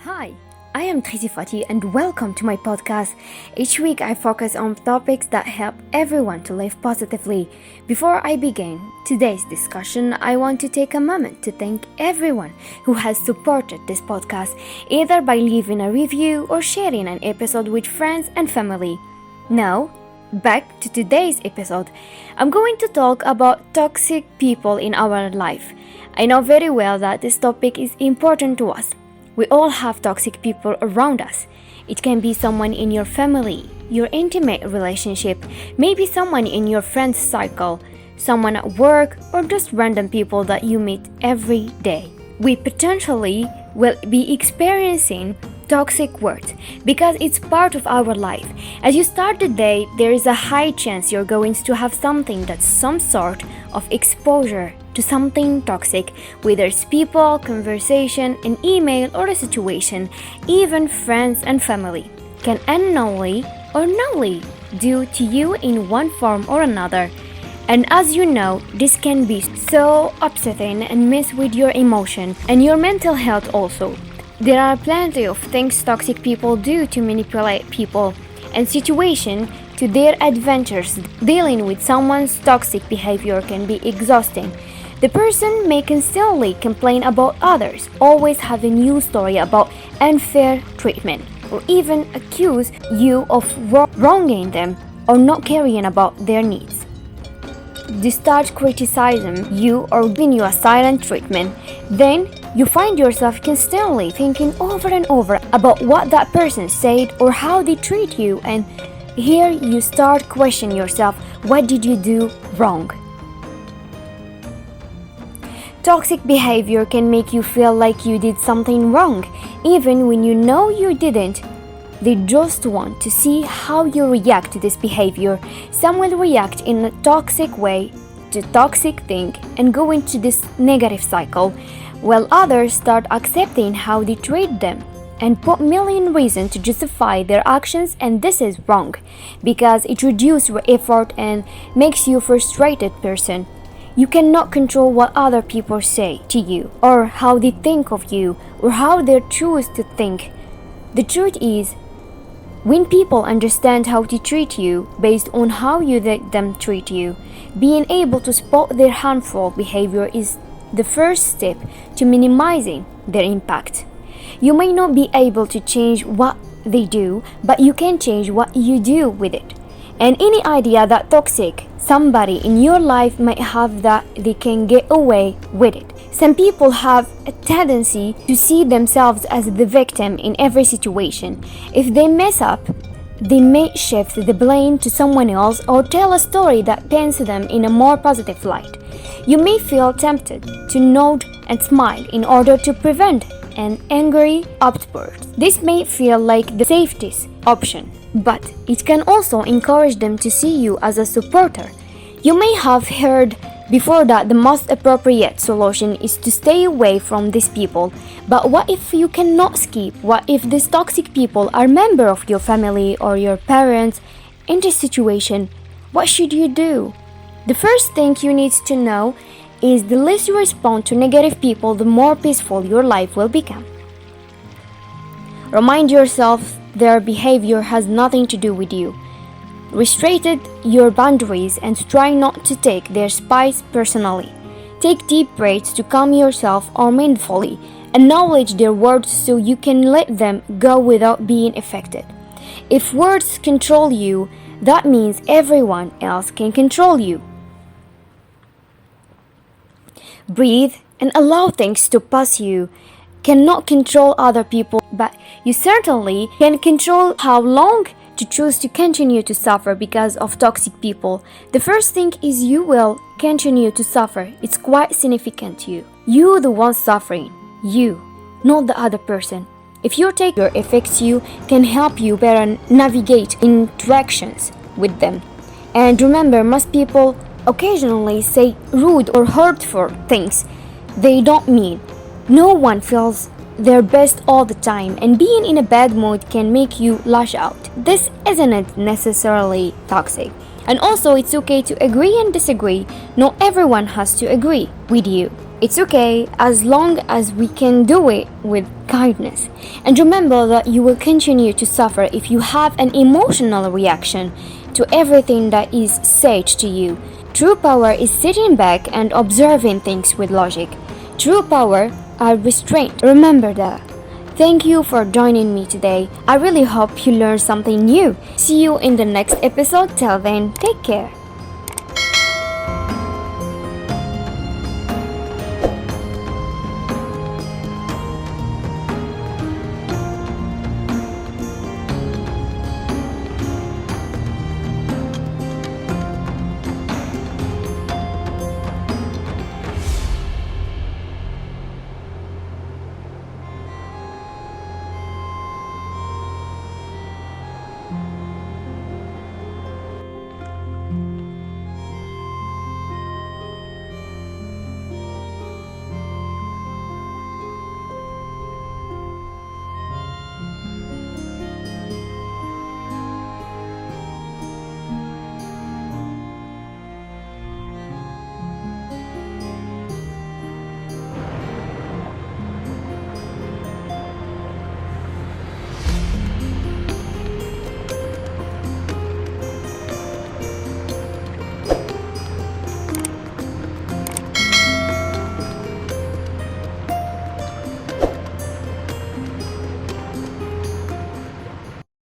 Hi, I am Tracy Fati and welcome to my podcast. Each week I focus on topics that help everyone to live positively. Before I begin today's discussion, I want to take a moment to thank everyone who has supported this podcast, either by leaving a review or sharing an episode with friends and family. Now, back to today's episode. I'm going to talk about toxic people in our life. I know very well that this topic is important to us. We all have toxic people around us. It can be someone in your family, your intimate relationship, maybe someone in your friend's circle, someone at work, or just random people that you meet every day. We potentially will be experiencing toxic words because it's part of our life. As you start the day, there is a high chance you're going to have something that's some sort of exposure to something toxic, whether it's people, conversation, an email, or a situation. Even friends and family can unknowingly or knowingly do to you in one form or another. And as you know, this can be so upsetting and mess with your emotion and your mental health also. There are plenty of things toxic people do to manipulate people and situations to their adventures. Dealing with someone's toxic behavior can be exhausting. The person may constantly complain about others, always have a new story about unfair treatment, or even accuse you of wronging them or not caring about their needs. They start criticizing you or giving you a silent treatment. Then you find yourself constantly thinking over and over about what that person said or how they treat you, and here you start questioning yourself, what did you do wrong? Toxic behavior can make you feel like you did something wrong, even when you know you didn't. They just want to see how you react to this behavior. Some will react in a toxic way to toxic thing and go into this negative cycle, while others start accepting how they treat them and put million reasons to justify their actions, and this is wrong because it reduces your effort and makes you a frustrated person. You cannot control what other people say to you or how they think of you or how they choose to think. The truth is, when people understand how to treat you based on how you let them treat you, being able to spot their harmful behavior is the first step to minimizing their impact. You may not be able to change what they do, but you can change what you do with it. And any idea that toxic somebody in your life might have that they can get away with it. Some people have a tendency to see themselves as the victim in every situation. If they mess up, they may shift the blame to someone else or tell a story that paints them in a more positive light. You may feel tempted to nod and smile in order to prevent an angry outburst. This may feel like the safest option, but it can also encourage them to see you as a supporter. You may have heard before that the most appropriate solution is to stay away from these people. But what if you cannot escape? What if these toxic people are members of your family or your parents? In this situation, what should you do? The first thing you need to know is the less you respond to negative people, the more peaceful your life will become. Remind yourself their behavior has nothing to do with you. Restrict your boundaries and try not to take their spies personally. Take deep breaths to calm yourself or mindfully. Acknowledge their words so you can let them go without being affected. If words control you, that means everyone else can control you. Breathe and allow things to pass you. Cannot control other people, but you certainly can control how long to choose to continue to suffer because of toxic people. The first thing is you will continue to suffer. It's quite significant to you. You the one suffering. You, not the other person. If your taker affects you, can help you better navigate interactions with them. And remember, most people occasionally say rude or hurtful things they don't mean. No one feels their best all the time, and being in a bad mood can make you lash out. This isn't necessarily toxic. And also, it's okay to agree and disagree. Not everyone has to agree with you. It's okay as long as we can do it with kindness. And remember that you will continue to suffer if you have an emotional reaction to everything that is said to you. True power is sitting back and observing things with logic. True power are restraint. Remember that. Thank you for joining me today. I really hope you learned something new. See you in the next episode. Till then, take care.